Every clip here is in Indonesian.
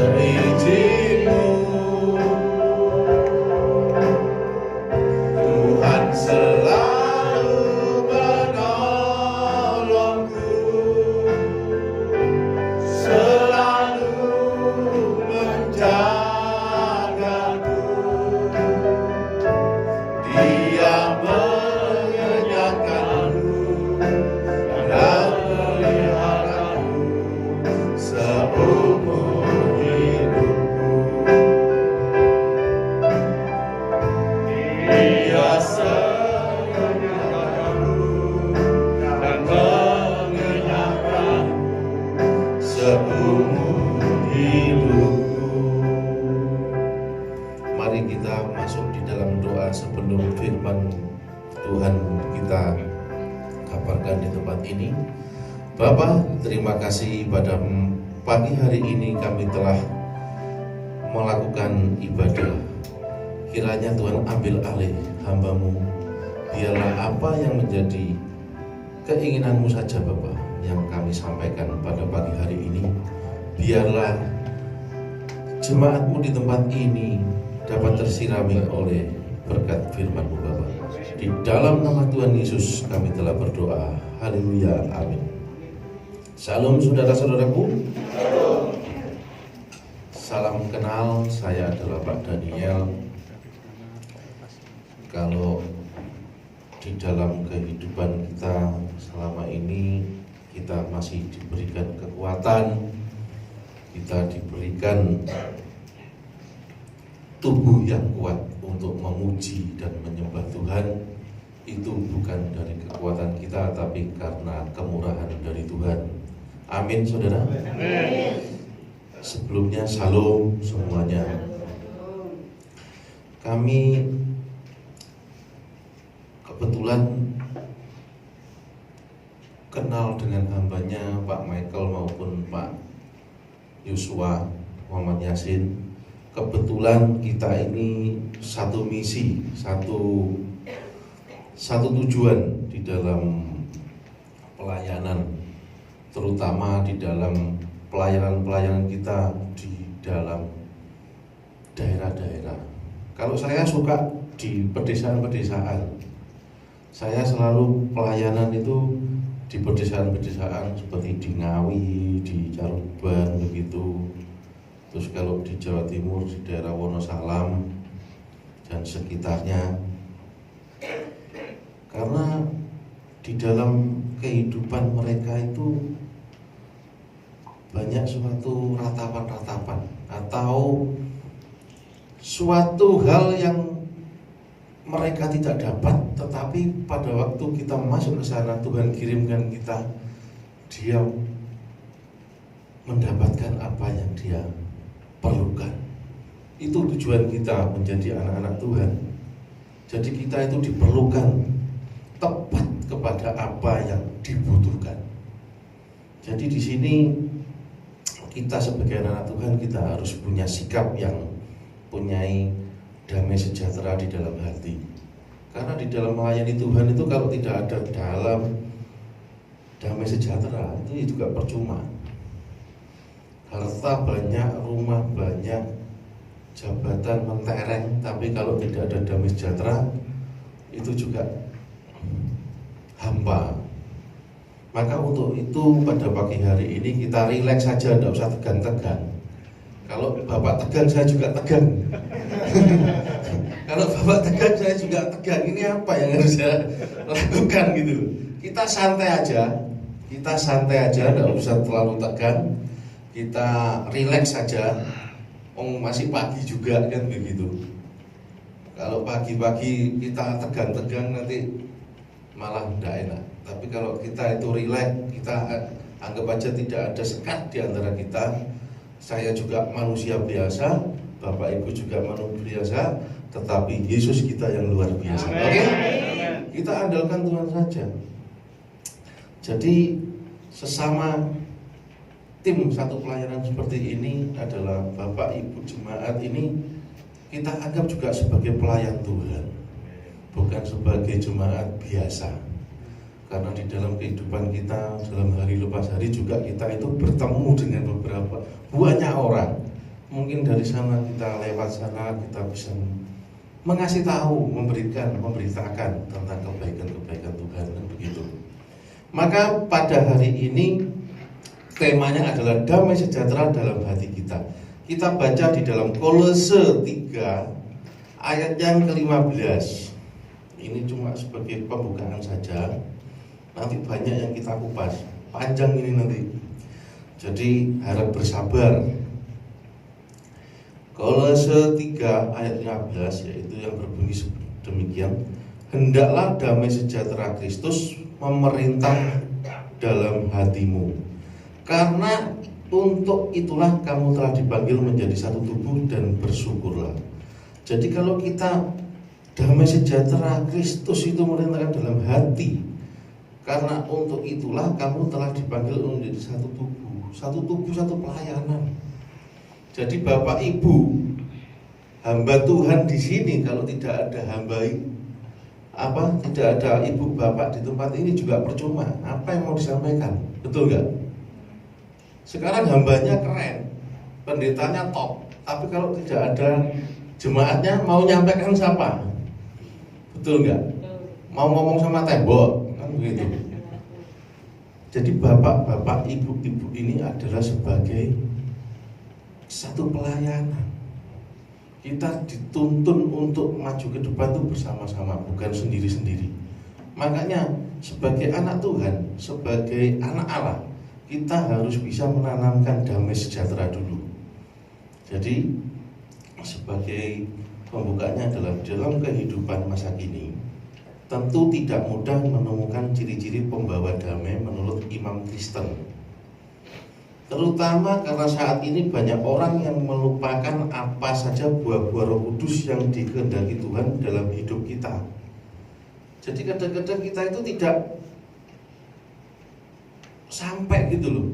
Seizinmu Tuhan selalu menolongku, selalu menjagaku. Dia mengenyangkanku dan meliharaku seumur hidupku. Dia menyertaku dan mengenyangkanku seumur hidupku. Mari kita masuk di dalam doa sebelum firman Tuhan kita kabarkan di tempat ini. Bapa, terima kasih pada pagi hari ini kami telah melakukan ibadah. Kiranya Tuhan ambil alih hamba-Mu. Biarlah apa yang menjadi keinginan-Mu saja Bapa yang kami sampaikan pada pagi hari ini. Biarlah jemaat-Mu di tempat ini dapat tersirami oleh berkat firman-Mu Bapa. Di dalam nama Tuhan Yesus kami telah berdoa. Haleluya, amin. Shalom saudara-saudaraku. Salam kenal, saya adalah Pak Daniel. Kalau di dalam kehidupan kita selama ini kita masih diberikan kekuatan, kita diberikan tubuh yang kuat untuk memuji dan menyembah Tuhan, itu bukan dari kekuatan kita tapi karena kemurahan dari Tuhan. Amin saudara. Amin. Sebelumnya shalom semuanya. Kami kebetulan kenal dengan hambanya Pak Michael maupun Pak Yosua Muhammad Yasin. Kebetulan kita ini satu misi, satu tujuan di dalam pelayanan, terutama di dalam pelayanan kita di dalam daerah-daerah. Kalau saya suka di pedesaan-pedesaan, saya selalu pelayanan itu di pedesaan-pedesaan seperti di Ngawi, di Caruban begitu. Terus kalau di Jawa Timur di daerah Wonosalam dan sekitarnya. Karena di dalam kehidupan mereka itu banyak suatu ratapan-ratapan atau suatu hal yang mereka tidak dapat, tetapi pada waktu kita masuk ke sana Tuhan kirimkan kita, dia mendapatkan apa yang dia perlukan. Itu tujuan kita menjadi anak-anak Tuhan. Jadi kita itu diperlukan tepat kepada apa yang dibutuhkan. Jadi di sini kita sebagai anak Tuhan kita harus punya sikap yang punyai damai sejahtera di dalam hati. Karena di dalam melayani Tuhan itu kalau tidak ada dalam damai sejahtera itu juga percuma. Harta banyak, rumah banyak, jabatan mentereng, tapi kalau tidak ada damai sejahtera itu juga hampa. Maka untuk itu pada pagi hari ini kita rileks saja, tidak usah tegang-tegang. Kalau Bapak tegang saya juga tegang. Kalau Bapak tegang saya juga tegang. Ini apa yang harus saya lakukan gitu. Kita santai aja, tidak usah terlalu tegang. Kita rileks saja. Masih pagi juga kan begitu. Kalau pagi-pagi kita tegang-tegang nanti malah tidak enak. Tapi kalau kita itu rileks, kita anggap aja tidak ada sekat di antara kita. Saya juga manusia biasa, Bapak Ibu juga manusia biasa, tetapi Yesus kita yang luar biasa. Oke? Kita andalkan Tuhan saja. Jadi sesama tim satu pelayanan seperti ini adalah Bapak Ibu jemaat ini kita anggap juga sebagai pelayan Tuhan, bukan sebagai jemaat biasa. Karena di dalam kehidupan kita dalam hari lepas hari juga kita itu bertemu dengan beberapa banyak orang Mungkin dari sana kita lewat sana kita bisa mengasih tahu, memberitakan tentang kebaikan-kebaikan Tuhan dan begitu. Maka pada hari ini temanya adalah damai sejahtera dalam hati kita. Kita baca di dalam Kolose 3 ayat yang ke-15. Ini cuma sebagai pembukaan saja. Nanti banyak yang kita kupas. Panjang ini nanti. Jadi harap bersabar. Kolose 3 ayat 15 yaitu yang berbunyi demikian. Hendaklah damai sejahtera Kristus memerintah dalam hatimu. Karena untuk itulah kamu telah dipanggil menjadi satu tubuh dan bersyukurlah. Jadi kalau kita damai sejahtera Kristus itu memerintahkan dalam hati. Karena untuk itulah kamu telah dipanggil menjadi satu tubuh, satu pelayanan. Jadi Bapak Ibu, hamba Tuhan di sini kalau tidak ada tidak ada ibu bapak di tempat ini juga percuma. Apa yang mau disampaikan? Betul nggak? Sekarang hambanya keren, pendetanya top, tapi kalau tidak ada jemaatnya mau nyampaikan siapa? Betul nggak? Mau ngomong sama tembok, kan begitu. Jadi bapak-bapak, ibu-ibu ini adalah sebagai satu pelayanan. Kita dituntun untuk maju ke depan itu bersama-sama, bukan sendiri-sendiri. Makanya sebagai anak Tuhan, sebagai anak Allah, kita harus bisa menanamkan damai sejahtera dulu. Jadi sebagai pembukanya adalah dalam kehidupan masa kini, tentu tidak mudah menemukan ciri-ciri pembawa damai menurut imam Kristen. Terutama karena saat ini banyak orang yang melupakan apa saja buah-buah Roh Kudus yang dikehendaki Tuhan dalam hidup kita. Jadi kadang-kadang kita itu tidak sampai gitu loh.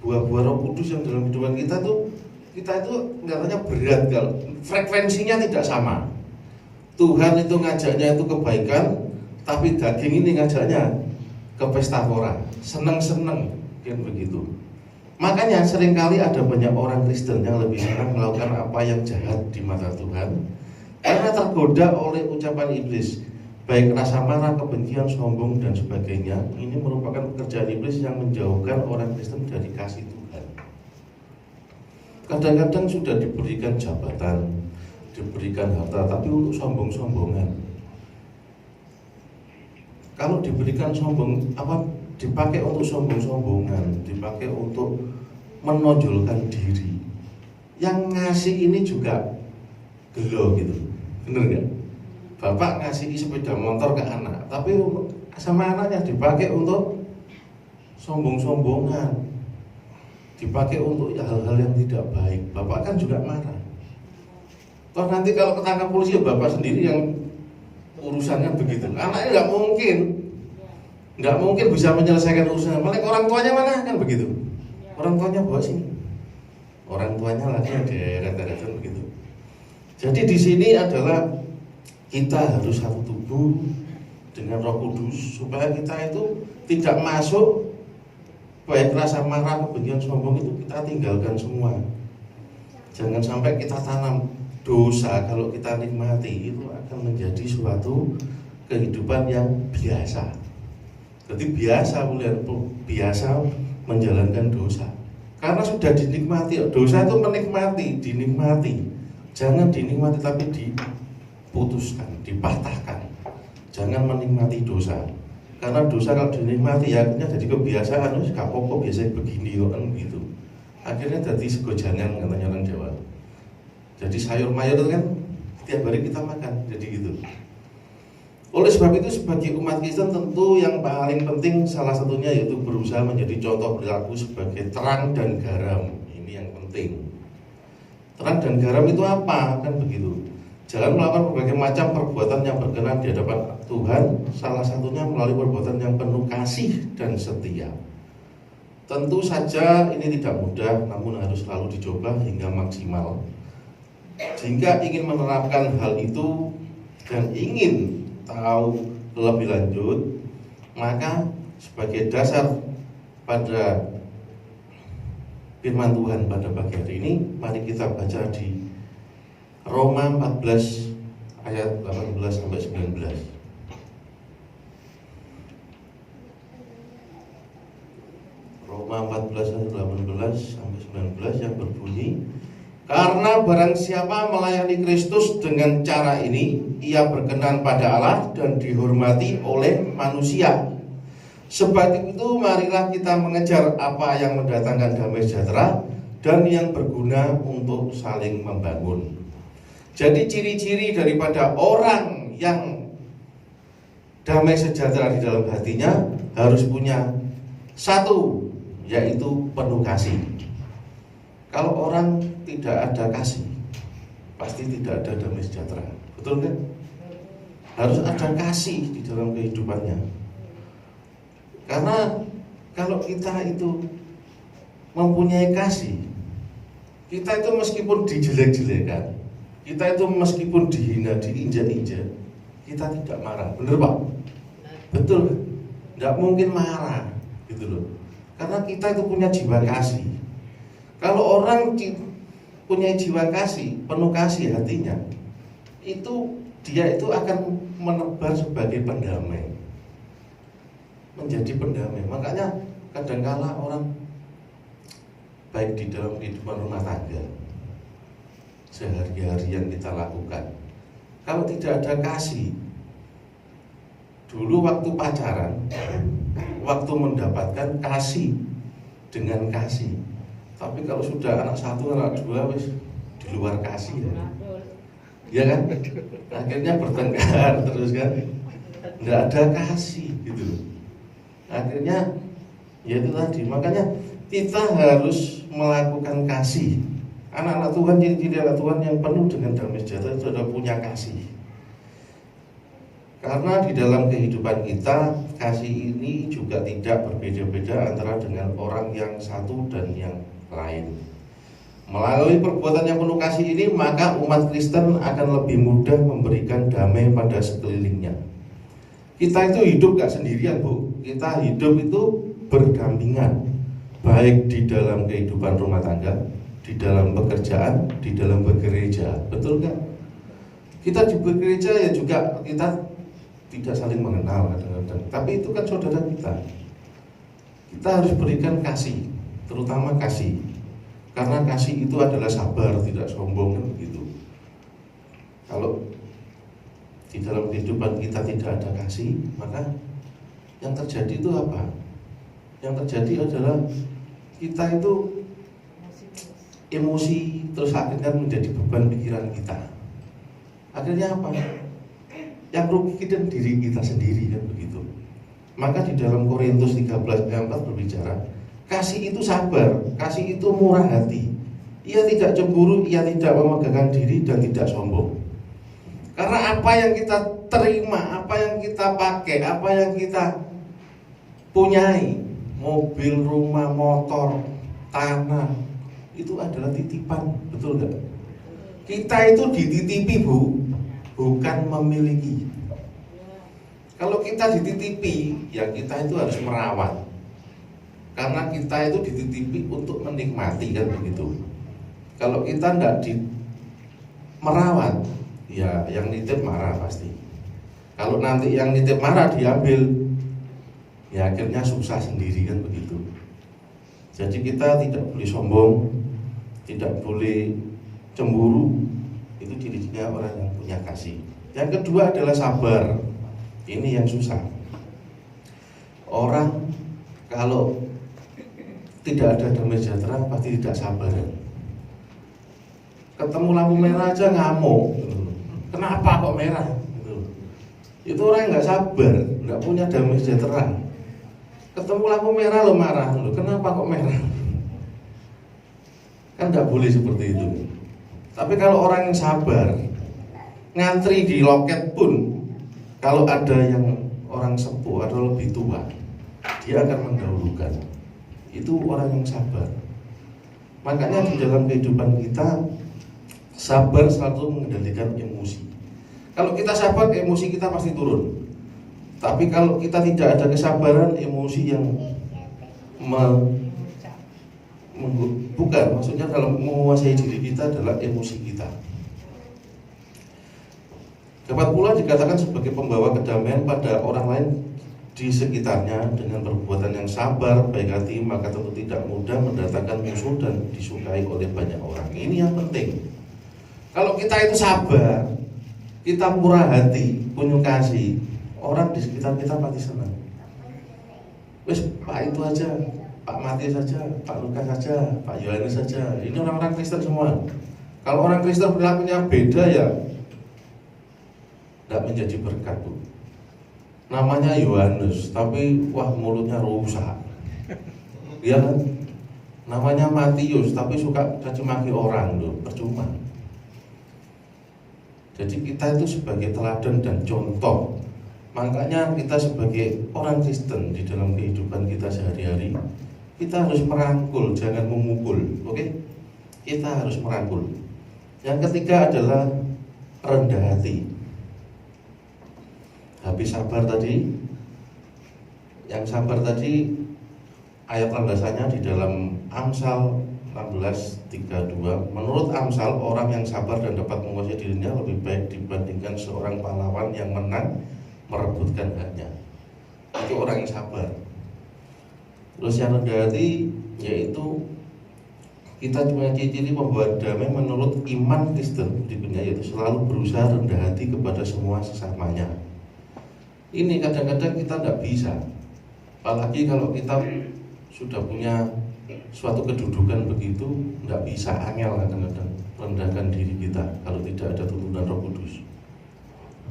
Buah-buah Roh Kudus yang dalam hidupan kita itu kelihatannya berat kalau frekuensinya tidak sama. Tuhan itu ngajaknya itu kebaikan, tapi daging ini ngajaknya ke pesta pora, seneng-seneng, kan begitu. Makanya seringkali ada banyak orang Kristen yang lebih senang melakukan apa yang jahat di mata Tuhan karena tergoda oleh ucapan iblis, baik rasa marah, kebencian, sombong, dan sebagainya. Ini merupakan pekerjaan iblis yang menjauhkan orang Kristen dari kasih Tuhan. Kadang-kadang sudah diberikan jabatan, diberikan harta, tapi untuk sombong-sombongan. Kalau diberikan dipakai untuk sombong-sombongan, dipakai untuk menonjolkan diri. Yang ngasih ini juga gelo gitu, bener nggak? Bapak ngasih sepeda motor ke anak, tapi sama anaknya dipakai untuk sombong-sombongan, dipakai untuk hal-hal yang tidak baik. Bapak kan juga marah. Toh nanti kalau ketangkap polisi, bapak sendiri yang urusannya begitu. Anaknya nggak mungkin bisa menyelesaikan urusan. Malah orang tuanya mana kan begitu. Orang tuanya bawa sini. Orang tuanya lagi deret-deretan begitu. Jadi di sini adalah kita harus satu tubuh dengan Roh Kudus supaya kita itu tidak masuk baik rasa marah, kebencian, sombong itu kita tinggalkan semua. Jangan sampai kita tanam dosa. Kalau kita nikmati itu akan menjadi suatu kehidupan yang biasa. Jadi biasa menjalankan dosa. Karena sudah dinikmati. Dosa itu dinikmati. Jangan dinikmati tapi diputuskan, dipatahkan. Jangan menikmati dosa. Karena dosa kalau dinikmati ya akhirnya jadi kebiasaan. Gak apa-apa biasanya begini kan gitu. Akhirnya jadi segojangan katanya orang Jawa. Jadi sayur mayur itu kan tiap hari kita makan, jadi gitu. Oleh sebab itu sebagai umat Kristen tentu yang paling penting salah satunya yaitu berusaha menjadi contoh perilaku sebagai terang dan garam. Ini yang penting. Terang dan garam itu apa? Kan begitu. Jangan melakukan berbagai macam perbuatan yang berkenan di hadapan Tuhan, salah satunya melalui perbuatan yang penuh kasih dan setia. Tentu saja ini tidak mudah, namun harus selalu dicoba hingga maksimal. Jika ingin menerapkan hal itu dan ingin tahu lebih lanjut, maka sebagai dasar pada firman Tuhan pada pagi hari ini. Mari kita baca di Roma 14 ayat 18 sampai 19. Roma 14 ayat 18 sampai 19 yang berbunyi, karena barang siapa melayani Kristus dengan cara ini, ia berkenan pada Allah dan dihormati oleh manusia. Sebab itu marilah kita mengejar apa yang mendatangkan damai sejahtera dan yang berguna untuk saling membangun. Jadi ciri-ciri daripada orang yang damai sejahtera di dalam hatinya harus punya satu, yaitu penuh kasih. Kalau orang tidak ada kasih, pasti tidak ada damai sejahtera. Betul kan? Harus ada kasih di dalam kehidupannya. Karena kalau kita itu mempunyai kasih, kita itu meskipun dijelek-jelekan, kita itu meskipun dihina, diinjak-injak, kita tidak marah. Bener Pak? Betul kan? Tidak mungkin marah gitu loh. Karena kita itu punya jiwa kasih. Kalau orang punya jiwa kasih, penuh kasih hatinya, itu dia itu akan menebar sebagai pendamai, menjadi pendamai. Makanya kadangkala orang baik di dalam kehidupan rumah tangga, sehari-hari yang kita lakukan, kalau tidak ada kasih, dulu waktu pacaran, waktu mendapatkan kasih dengan kasih. Tapi kalau sudah anak satu, anak dua, wis di luar kasih ya kan? Akhirnya bertengkar terus kan, nggak ada kasih gitu. Akhirnya ya itu tadi, makanya kita harus melakukan kasih. Anak-anak Tuhan, ciri-ciri anak Tuhan yang penuh dengan damai sejahtera itu adalah punya kasih. Karena di dalam kehidupan kita, kasih ini juga tidak berbeda-beda antara dengan orang yang satu dan yang lain. Melalui perbuatan yang penuh kasih ini, maka umat Kristen akan lebih mudah memberikan damai pada sekelilingnya. Kita itu hidup gak sendirian Bu. Kita hidup itu berdampingan, baik di dalam kehidupan rumah tangga, di dalam pekerjaan, di dalam bergereja. Betul gak? Kita di bergereja ya juga kita tidak saling mengenal kadang-kadang, tapi itu kan saudara kita. Kita harus berikan kasih, terutama kasih, karena kasih itu adalah sabar, tidak sombong kan begitu. Kalau di dalam kehidupan kita tidak ada kasih, maka yang terjadi itu apa? Yang terjadi adalah kita itu emosi, terus akhirnya menjadi beban pikiran kita. Akhirnya apa? Yang rugi kita diri kita sendiri kan begitu. Maka di dalam Korintus 13 ayat 4 berbicara, kasih itu sabar, kasih itu murah hati. Ia tidak cemburu, ia tidak memegahkan diri dan tidak sombong. Karena apa yang kita terima, apa yang kita pakai, apa yang kita punyai, mobil, rumah, motor, tanah, itu adalah titipan, betul nggak? Kita itu dititipi Bu, bukan memiliki. Kalau kita dititipi, ya kita itu harus merawat. Karena kita itu dititipi untuk menikmati kan begitu. Kalau kita tidak merawat, ya yang nitip marah pasti. Kalau nanti yang nitip marah diambil, ya akhirnya susah sendiri kan begitu. Jadi kita tidak boleh sombong, tidak boleh cemburu. Itu ciri-cirinya orang yang punya kasih. Yang kedua adalah sabar. Ini yang susah. Orang kalau tidak ada damai sejahtera pasti tidak sabar. Ketemu lampu merah aja ngamuk. Kenapa kok merah? Itu orang yang nggak sabar, nggak punya damai sejahtera. Ketemu lampu merah lo marah, lo kenapa kok merah? Kan nggak boleh seperti itu. Tapi kalau orang yang sabar, ngantri di loket pun, kalau ada yang orang sepuh atau lebih tua, dia akan mendahulukan. Itu orang yang sabar. Makanya di dalam kehidupan kita, sabar selalu mengendalikan emosi. Kalau kita sabar, emosi kita pasti turun. Tapi kalau kita tidak ada kesabaran, emosi yang bukan, maksudnya dalam menguasai diri kita adalah emosi kita. Dapat pula dikatakan sebagai pembawa kedamaian pada orang lain di sekitarnya dengan perbuatan yang sabar, baik hati, maka tentu tidak mudah mendatangkan musuh dan disukai oleh banyak orang. Ini yang penting. Kalau kita itu sabar, kita murah hati, penuh kasih, orang di sekitar kita pasti senang. Wes Pak itu aja, Pak Mati saja, Pak Lukas saja, Pak Yohanes saja. Ini orang-orang Kristen semua. Kalau orang Kristen perilakunya beda ya tidak menjadi berkat, Bu. Namanya Yohanes, tapi wah mulutnya rusak. Iya kan? Namanya Matius, tapi suka caci maki orang loh, percuma. Jadi kita itu sebagai teladan dan contoh. Makanya kita sebagai orang Kristen di dalam kehidupan kita sehari-hari, kita harus merangkul, jangan memukul. Oke? Kita harus merangkul. Yang ketiga adalah rendah hati. Habis sabar tadi, yang sabar tadi ayat landasannya di dalam Amsal 16:32. Menurut Amsal, orang yang sabar dan dapat menguasai dirinya lebih baik dibandingkan seorang pahlawan yang menang merebutkan haknya. Itu orang yang sabar. Terus yang rendah hati yaitu kita punya ciri pembawa damai menurut iman Kristen berikutnya, yaitu selalu berusaha rendah hati kepada semua sesamanya. Ini kadang-kadang kita tidak bisa, apalagi kalau kita sudah punya suatu kedudukan begitu, tidak bisa, angel kadang-kadang rendahkan diri kita kalau tidak ada tuntunan Roh Kudus.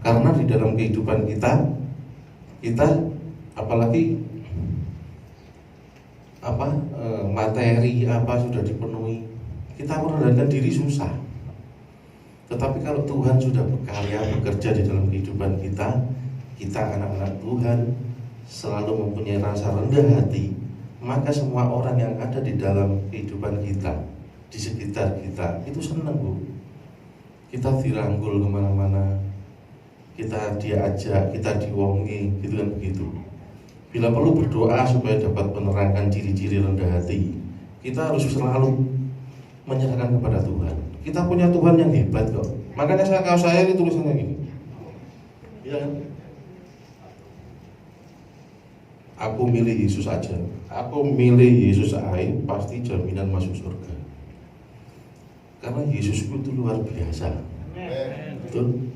Karena di dalam kehidupan kita apalagi materi sudah dipenuhi, kita merendahkan diri susah. Tetapi kalau Tuhan sudah berkarya bekerja di dalam kehidupan kita anak-anak Tuhan selalu mempunyai rasa rendah hati, maka semua orang yang ada di dalam kehidupan kita, di sekitar kita, itu senang, Bu. Kita dirangkul kemana-mana, kita diajak, kita diwongi, gitu kan begitu. Bila perlu berdoa supaya dapat menerangkan ciri-ciri rendah hati, kita harus selalu menyerahkan kepada Tuhan. Kita punya Tuhan yang hebat kok. Makanya saya ini tulisannya gini, ya kan? Aku milih Yesus aja. Aku milih Yesus aja, pasti jaminan masuk surga. Karena Yesus itu luar biasa. Betul?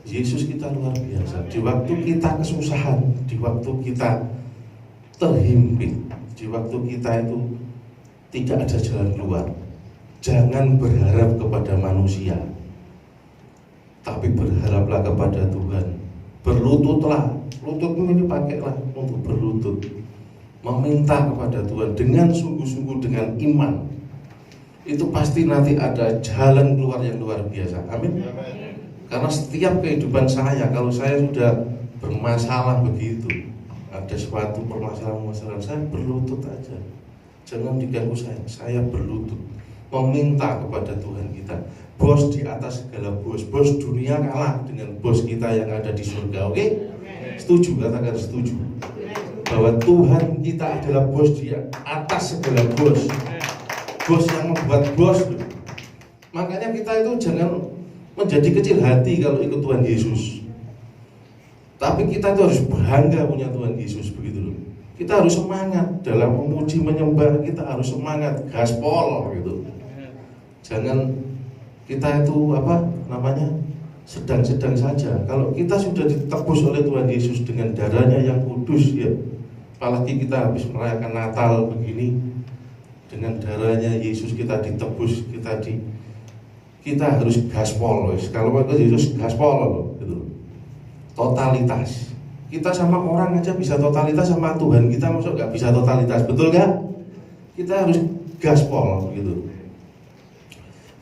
Yesus kita luar biasa. Di waktu kita kesusahan, di waktu kita terhimpit, di waktu kita itu tidak ada jalan keluar, jangan berharap kepada manusia, tapi berharaplah kepada Tuhan. Berlututlah, lututmu ini pakailah untuk berlutut, meminta kepada Tuhan dengan sungguh-sungguh, dengan iman. Itu pasti nanti ada jalan keluar yang luar biasa. Amin. Karena setiap kehidupan saya, kalau saya sudah bermasalah begitu, ada suatu permasalahan, saya berlutut aja. Jangan diganggu saya berlutut, meminta kepada Tuhan kita. Bos di atas segala bos, bos dunia kalah dengan bos kita yang ada di surga. Oke? Setuju? Katakan setuju. Bahwa Tuhan kita adalah bos di atas segala bos, bos yang membuat bos. Makanya kita itu jangan menjadi kecil hati kalau ikut Tuhan Yesus. Tapi kita itu harus bangga punya Tuhan Yesus, begitu loh. Kita harus semangat dalam memuji menyembah, kita harus semangat gaspol gitu. Jangan kita itu sedang-sedang saja. Kalau kita sudah ditebus oleh Tuhan Yesus dengan darahnya yang kudus, ya, apalagi kita habis merayakan Natal begini, dengan darahnya Yesus kita ditebus, kita harus gaspol. Kalau Yesus gaspol gitu. Totalitas. Kita sama orang aja bisa totalitas, sama Tuhan kita masuk nggak bisa totalitas, betul kan? Kita harus gaspol gitu.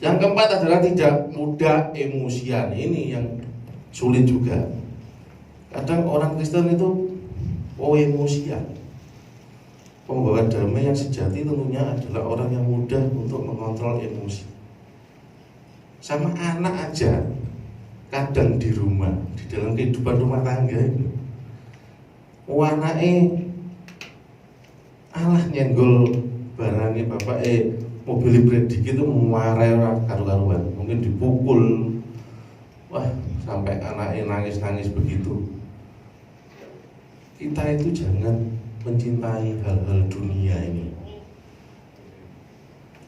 Yang keempat adalah tidak mudah emosian. Ini yang sulit juga. Kadang orang Kristen itu emosian. Pembawa damai yang sejati tentunya adalah orang yang mudah untuk mengontrol emosi. Sama anak aja, kadang di rumah, di dalam kehidupan rumah tangga itu, anaknya Allah nyenggol barangnya bapak mobil bredik itu marahi orang karu-karuan, mungkin dipukul, wah sampai anaknya nangis-nangis begitu. Kita itu jangan mencintai hal-hal dunia ini,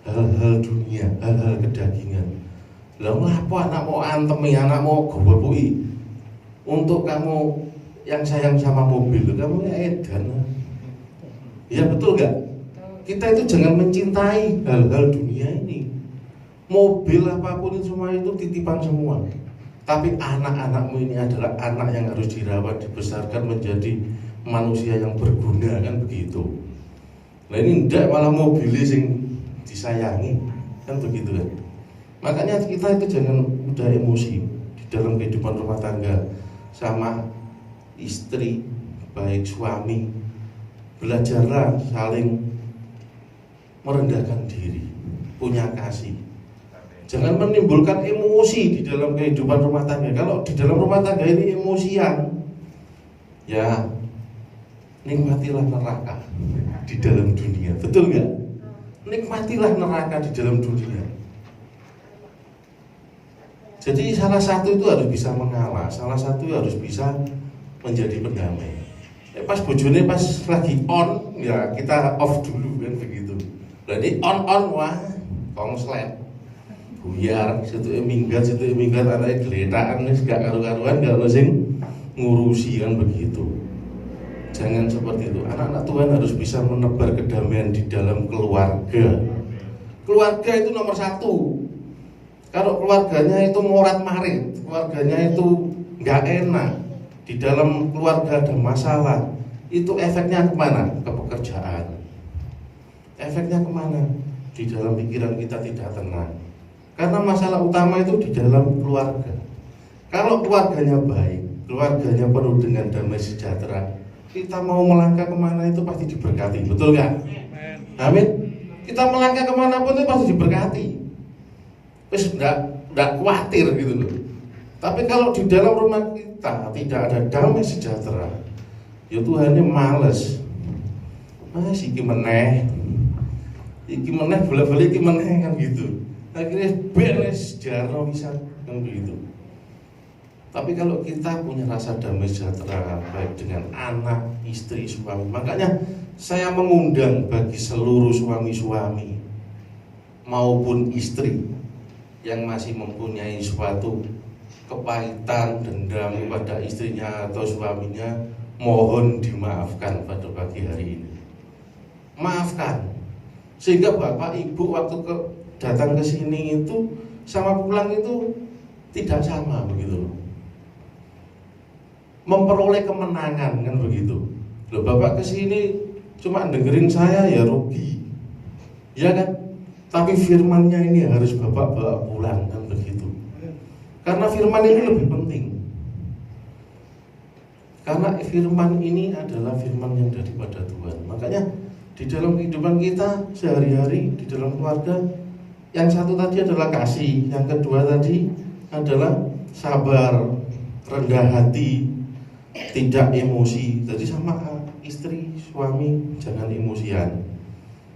hal-hal dunia, hal-hal kedagingan. Lalu apa anak mau antemi, anak mau goboi untuk kamu yang sayang sama mobil, kamu ya edan. Ya betul nggak? Kita itu jangan mencintai hal-hal dunia ini. Mobil apapun itu semua itu titipan semua. Tapi anak-anakmu ini adalah anak yang harus dirawat, dibesarkan menjadi manusia yang berguna, kan begitu. Nah ini ndak malah mobilnya sing disayangi, kan begitu kan. Makanya kita itu jangan mudah emosi di dalam kehidupan rumah tangga sama istri, baik suami. Belajarlah saling merendahkan diri, punya kasih. Jangan menimbulkan emosi di dalam kehidupan rumah tangga. Kalau di dalam rumah tangga ini emosian, ya nikmatilah neraka di dalam dunia. Betul nggak? Nikmatilah neraka di dalam dunia. Jadi salah satu itu harus bisa mengalah, salah satu harus bisa menjadi pendamai. Pas bojone pas lagi on, ya kita off dulu kan begitu. Jadi on wah kongslet, buyar, situ minggat, anaknya geletaan, gak karu-karuan, gak sing ngurusi kan begitu. Jangan seperti itu. Anak-anak Tuhan harus bisa menebar kedamaian di dalam keluarga. Keluarga itu nomor satu. Kalau keluarganya itu morat-marit, keluarganya itu nggak enak, di dalam keluarga ada masalah, itu efeknya kemana? Ke pekerjaan. Efeknya kemana? Di dalam pikiran kita tidak tenang. Karena masalah utama itu di dalam keluarga. Kalau keluarganya baik, keluarganya penuh dengan damai sejahtera, kita mau melangkah kemana itu pasti diberkati, betul nggak? Amin. Kita melangkah kemana pun itu pasti diberkati. Terus enggak khawatir gitu loh. Tapi kalau di dalam rumah kita tidak ada damai sejahtera, ya Tuhannya males. Mas iki meneh boleh-boleh iki meneh kan gitu. Akhirnya beres jarang bisa kan begitu. Tapi kalau kita punya rasa damai sejahtera baik dengan anak, istri, suami, makanya saya mengundang bagi seluruh suami-suami maupun istri yang masih mempunyai suatu kepahitan, dendam kepada istrinya atau suaminya, mohon dimaafkan pada pagi hari ini. Maafkan, sehingga bapak ibu waktu datang ke sini itu sama pulang itu tidak sama begitu. Memperoleh kemenangan kan begitu. Loh bapak ke sini cuma dengerin saya ya rugi, ya kan? Tapi firmannya ini harus bapak bawa pulang kan begitu. Karena firman ini lebih penting. Karena firman ini adalah firman yang daripada Tuhan. Makanya di dalam kehidupan kita sehari-hari, di dalam keluarga, yang satu tadi adalah kasih, yang kedua tadi adalah sabar, rendah hati, tidak emosi. Jadi sama istri, suami jangan emosian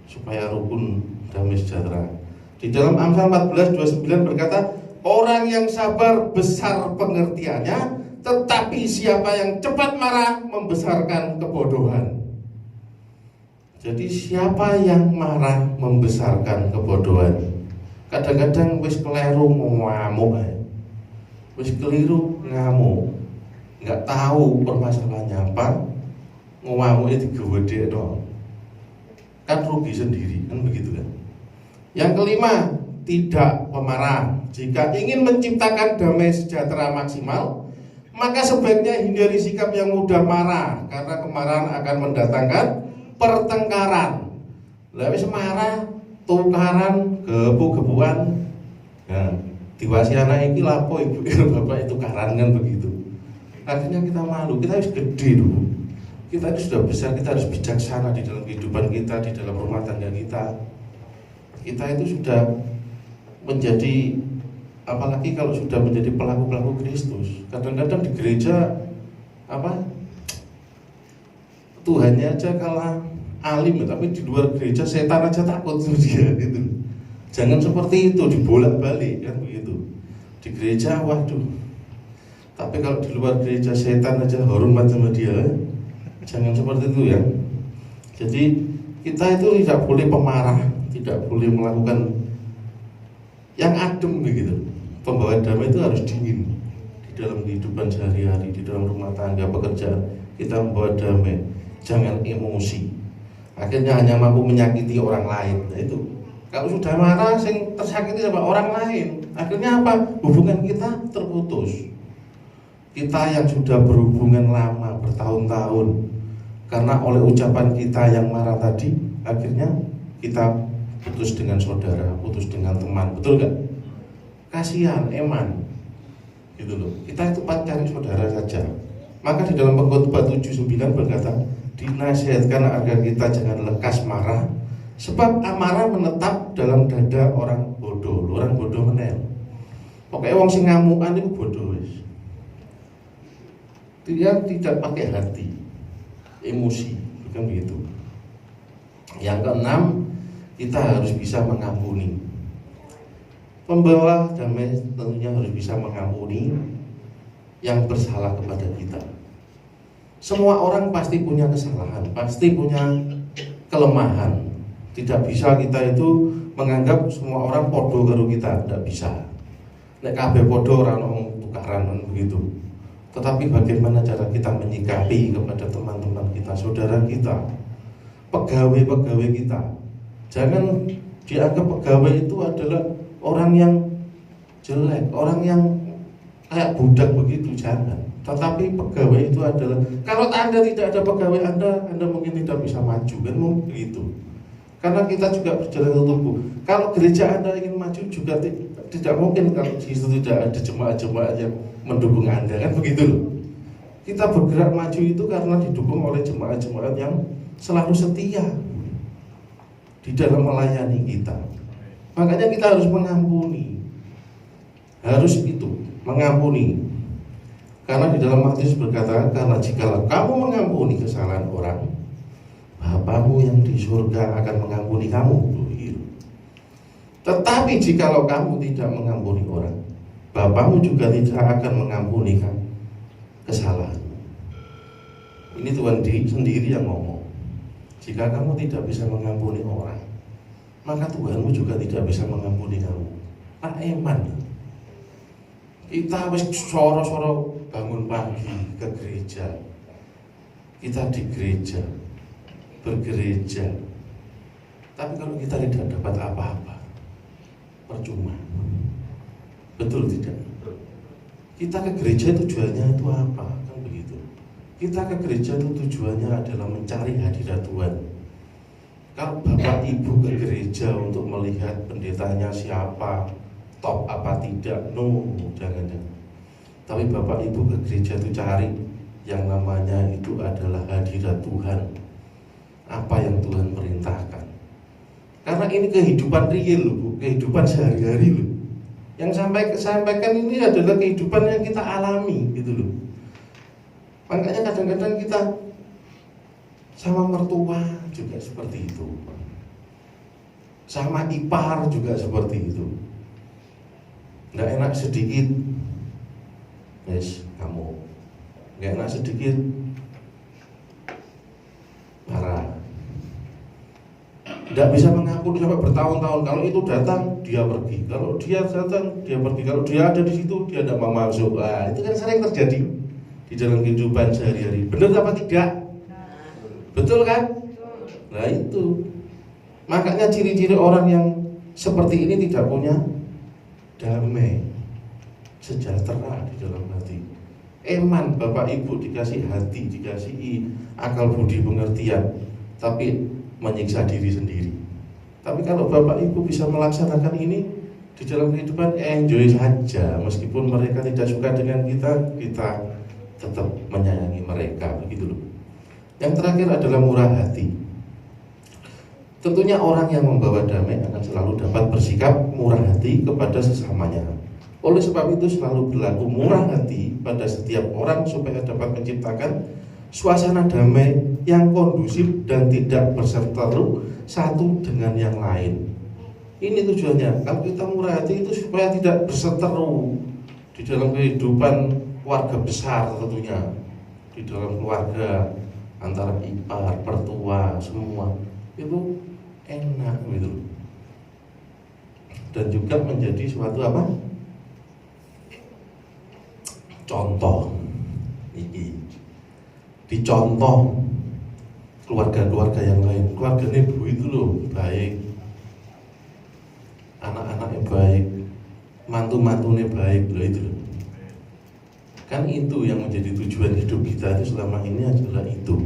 supaya rukun damai sejahtera. Di dalam Amsal 14:29 berkata, orang yang sabar besar pengertiannya, tetapi siapa yang cepat marah membesarkan kebodohan. Jadi siapa yang marah membesarkan kebodohan. Kadang-kadang wis keliru ngamuk, wis keliru ngamuk, nggak tahu permasalahannya apa, ngamuknya digede dong. Kan rugi sendiri, kan begitu kan. Yang kelima, tidak pemarah. Jika ingin menciptakan damai sejahtera maksimal, maka sebaiknya hindari sikap yang mudah marah, karena kemarahan akan mendatangkan pertengkaran. Lalu marah, tukaran, gebu-gebuan. Nah, diwasi anak ini lapo ibu bapak itu karan kan begitu. Akhirnya kita malu, kita harus gede dulu. Kita ini sudah besar, kita harus bijaksana di dalam kehidupan kita, di dalam rumah tangga kita. Kita itu sudah menjadi, apalagi kalau sudah menjadi pelaku-pelaku Kristus. Kadang-kadang di gereja Tuhannya aja kalah alim tapi di luar gereja setan aja takut sama dia gitu. Jangan seperti itu, dibolak-balik kan begitu. Di gereja waduh, tapi kalau di luar gereja setan aja hormat sama dia. Jangan seperti itu ya. Jadi kita itu tidak boleh pemarah, tidak boleh melakukan yang adem begitu. Pembawa damai itu harus dingin di dalam kehidupan sehari-hari, di dalam rumah tangga, pekerjaan. Kita membawa damai, jangan emosi. Akhirnya hanya mampu menyakiti orang lain. Nah itu, kalau sudah marah, sing tersakiti sama orang lain, akhirnya apa? Hubungan kita terputus. Kita yang sudah berhubungan lama, bertahun-tahun, karena oleh ucapan kita yang marah tadi, akhirnya kita putus dengan saudara, putus dengan teman, betul gak? Kasihan, eman, gitu loh. Kita itu cari saudara saja. Maka di dalam Pengkhotbah 7:9 berkata, dinasihatkan agar kita jangan lekas marah, sebab amarah menetap dalam dada orang bodoh. Orang bodoh menel. Pokoknya wong sing ngamukan itu bodoh wis. Dia tidak pakai hati, emosi, bukan begitu. Yang keenam, kita harus bisa mengampuni. Pembawa damai tentunya harus bisa mengampuni yang bersalah kepada kita. Semua orang pasti punya kesalahan, pasti punya kelemahan. Tidak bisa kita itu menganggap semua orang podo karo kita, tidak bisa. Nek kabeh podo ora ono tukaran begitu. Tetapi bagaimana cara kita menyikapi kepada teman-teman kita, saudara kita, pegawai-pegawai kita. Jangan dianggap pegawai itu adalah orang yang jelek, orang yang kayak budak begitu, jangan. Tetapi pegawai itu adalah, kalau Anda tidak ada pegawai Anda mungkin tidak bisa maju, kan mungkin begitu. Karena kita juga berjalan tubuh. Kalau gereja Anda ingin maju juga tidak mungkin kalau di situ tidak ada jemaat-jemaat yang mendukung Anda, kan begitu loh. Kita bergerak maju itu karena didukung oleh jemaat-jemaat yang selalu setia di dalam melayani kita. Makanya kita harus mengampuni. Harus itu, mengampuni. Karena di dalam Matius berkata, karena jikalau kamu mengampuni kesalahan orang, Bapamu yang di surga akan mengampuni kamu. Tetapi jikalau kamu tidak mengampuni orang, Bapamu juga tidak akan mengampuni kamu kesalahan. Ini Tuhan sendiri yang ngomong. Jika kamu tidak bisa mengampuni orang, maka Tuhanmu juga tidak bisa mengampuni kamu. Pak eman. Kita wis soro-soro bangun pagi ke gereja. Kita di gereja, bergereja. Tapi kalau kita tidak dapat apa-apa, percuma. Betul tidak? Kita ke gereja tujuannya itu apa? Kan begitu. Kita ke gereja itu tujuannya adalah mencari hadirat Tuhan. Kalau Bapak Ibu ke gereja untuk melihat pendetanya siapa, top apa tidak, no, jangan. Tapi Bapak Ibu ke gereja itu cari yang namanya itu adalah hadirat Tuhan. Apa yang Tuhan perintahkan. Karena ini kehidupan real loh, Bu, kehidupan sehari-hari loh. Yang sampaikan ini adalah kehidupan yang kita alami gitu loh. Makanya kadang-kadang kita sama mertua juga seperti itu, sama ipar juga seperti itu. Nggak enak sedikit, yes, kamu. Nggak enak sedikit, marah. Nggak bisa mengampuni sampai bertahun-tahun. Kalau itu datang, dia pergi. Kalau dia datang, dia pergi. Kalau dia ada di situ, dia tidak mau masuk. Nah, itu kan sering terjadi di dalam kehidupan sehari-hari. Benar apa tidak? Betul kan? Nah itu. Makanya ciri-ciri orang yang seperti ini tidak punya damai, sejahtera di dalam hati. Eman, Bapak Ibu dikasih hati, dikasih akal budi pengertian, tapi menyiksa diri sendiri. Tapi kalau Bapak Ibu bisa melaksanakan ini di dalam kehidupan, enjoy saja. Meskipun mereka tidak suka dengan kita, kita tetap menyayangi mereka, begitu loh. Yang terakhir adalah murah hati. Tentunya orang yang membawa damai akan selalu dapat bersikap murah hati kepada sesamanya. Oleh sebab itu selalu berlaku murah hati pada setiap orang supaya dapat menciptakan suasana damai yang kondusif dan tidak berseteru satu dengan yang lain. Ini tujuannya. Kalau kita murah hati itu supaya tidak berseteru di dalam kehidupan keluarga besar, tentunya di dalam keluarga antara ipar, mertua, semua itu enak gitu. Dan juga menjadi suatu apa? Contoh. Ini dicontoh keluarga-keluarga yang lain. Keluarganya ibu itu loh baik, anak-anaknya baik, mantu-mantunya baik loh itu loh. Kan itu yang menjadi tujuan hidup kita itu selama ini adalah itu,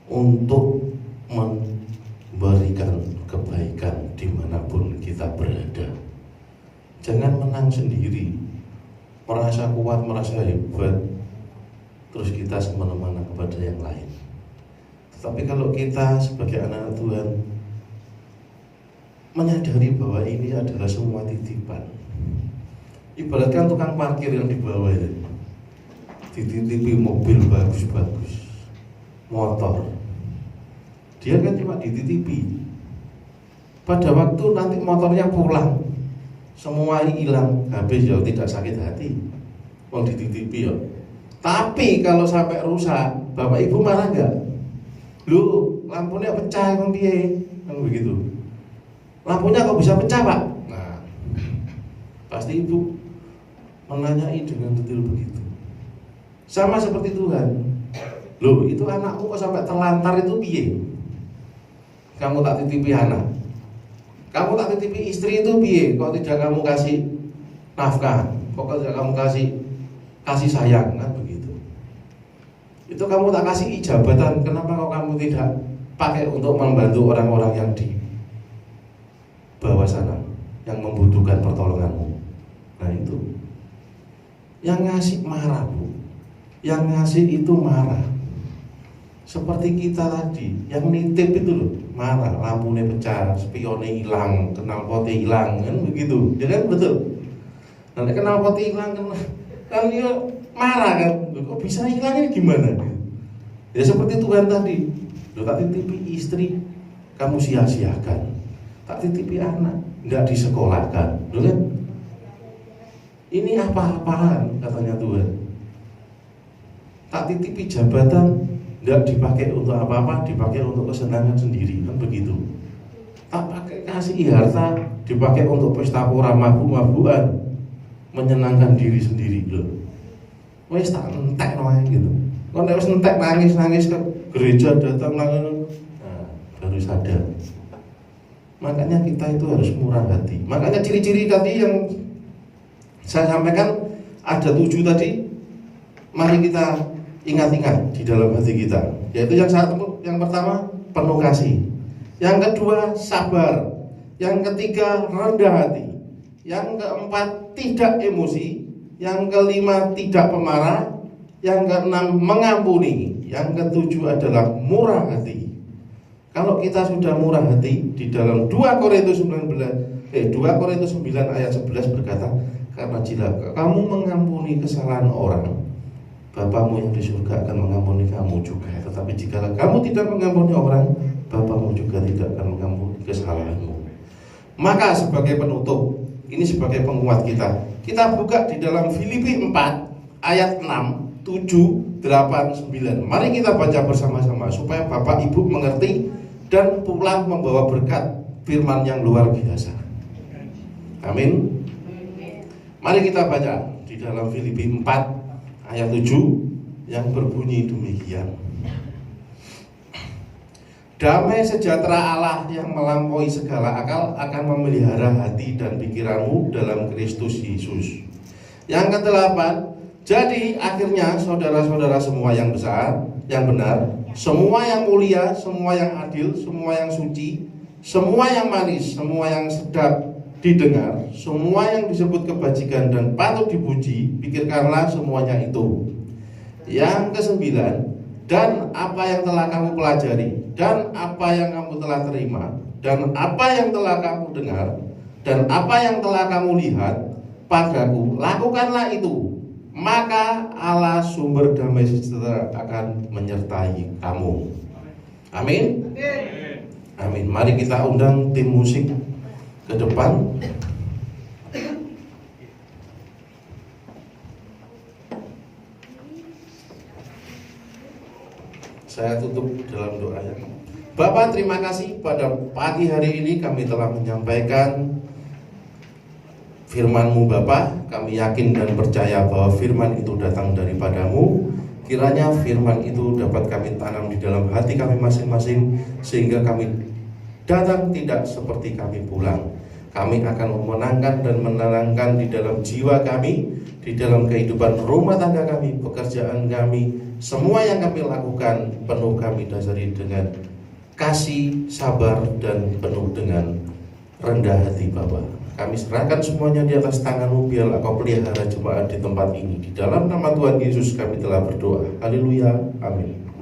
untuk memberikan kebaikan dimanapun kita berada. Jangan menang sendiri, merasa kuat, merasa hebat, terus kita semena-mena kepada yang lain. Tetapi kalau kita sebagai anak Tuhan menyadari bahwa ini adalah semua titipan, ibaratkan tukang parkir yang di bawah itu dititipi mobil bagus-bagus, motor, dia kan cuma dititipi. Pada waktu nanti motornya pulang, semua hilang, habis ya tidak sakit hati, mau dititipi ya. Tapi kalau sampai rusak, bapak ibu marah nggak? Lu lampunya pecah kan piye? Kan begitu. Lampunya kok bisa pecah pak? Nah, pasti ibu menanyai dengan detail begitu. Sama seperti Tuhan. Loh, itu anakmu kok sampai terlantar itu piye? Kamu tak titipi anak. Kamu tak titipi istri itu piye? Kok tidak kamu kasih nafkah? Kok tidak kamu kasih sayang? Kan begitu. Itu kamu tak kasih jabatan, kenapa kok kamu tidak pakai untuk membantu orang-orang yang di bawah sana, yang membutuhkan pertolonganmu? Nah itu yang ngasih marah bu, yang ngasih itu marah. Seperti kita tadi, yang nitip itu loh marah, lampunya pecah, spionnya hilang, knalpotnya hilang, kan begitu, ya kan betul. Nanti knalpotnya hilang kan dia marah kan, kok bisa hilangnya gimana? Ya seperti Tuhan tadi, lo tak titipi istri, kamu sia-siakan. Tak titipi anak, nggak disekolahkan, lo kan? Ini apa-apaan katanya Tuhan. Tak titipi jabatan, nggak dipakai untuk apa-apa, dipakai untuk kesenangan sendiri, kan begitu. Tak pakai kasih harta, dipakai untuk pesta pora mabuk-mabukan, menyenangkan diri sendiri loh. Wes tak entek noe gitu. Kok nek wis entek nangis-nangis ke gereja datang nangis. Nah, baru sadar. Makanya kita itu harus murah hati. Makanya ciri-ciri tadi yang saya sampaikan ada 7 tadi. Mari kita ingat-ingat di dalam hati kita. Yaitu yang pertama penuh kasih. Yang kedua sabar. Yang ketiga rendah hati. Yang keempat tidak emosi. Yang kelima tidak pemarah. Yang keenam mengampuni. Yang ketujuh adalah murah hati. Kalau kita sudah murah hati, di dalam 2 Korintus 9 ayat 11 berkata, karena jika kamu mengampuni kesalahan orang, Bapamu yang di surga akan mengampuni kamu juga. Tetapi jika kamu tidak mengampuni orang, Bapamu juga tidak akan mengampuni kesalahanmu. Maka sebagai penutup, ini sebagai penguat kita buka di dalam Filipi 4 ayat 6, 7, 8, 9. Mari kita baca bersama-sama supaya Bapak Ibu mengerti dan pulang membawa berkat firman yang luar biasa. Amin. Mari kita baca di dalam Filipi 4 ayat 7 yang berbunyi demikian. Damai sejahtera Allah yang melampaui segala akal akan memelihara hati dan pikiranmu dalam Kristus Yesus. Yang ke-8, jadi akhirnya saudara-saudara semua yang besar, yang benar, semua yang mulia, semua yang adil, semua yang suci, semua yang manis, semua yang sedap didengar, semua yang disebut kebajikan dan patut dipuji, pikirkanlah semuanya itu. Yang ke-9, dan apa yang telah kamu pelajari, dan apa yang kamu telah terima, dan apa yang telah kamu dengar, dan apa yang telah kamu lihat padaku, lakukanlah itu, maka Allah sumber damai sejahtera akan menyertai kamu. Amin. Amin. Mari kita undang tim musik ke depan. Saya tutup dalam doa ya. Bapak, terima kasih pada pagi hari ini kami telah menyampaikan firman-Mu Bapak. Kami yakin dan percaya bahwa firman itu datang daripadamu. Kiranya firman itu dapat kami tanam di dalam hati kami masing-masing, sehingga kami datang tidak seperti kami pulang. Kami akan memenangkan dan menenangkan di dalam jiwa kami, di dalam kehidupan rumah tangga kami, pekerjaan kami, semua yang kami lakukan penuh kami dasari dengan kasih, sabar, dan penuh dengan rendah hati Bapa. Kami serahkan semuanya di atas tangan-Mu, biar Engkau pelihara jemaat di tempat ini. Di dalam nama Tuhan Yesus kami telah berdoa. Haleluya, amin.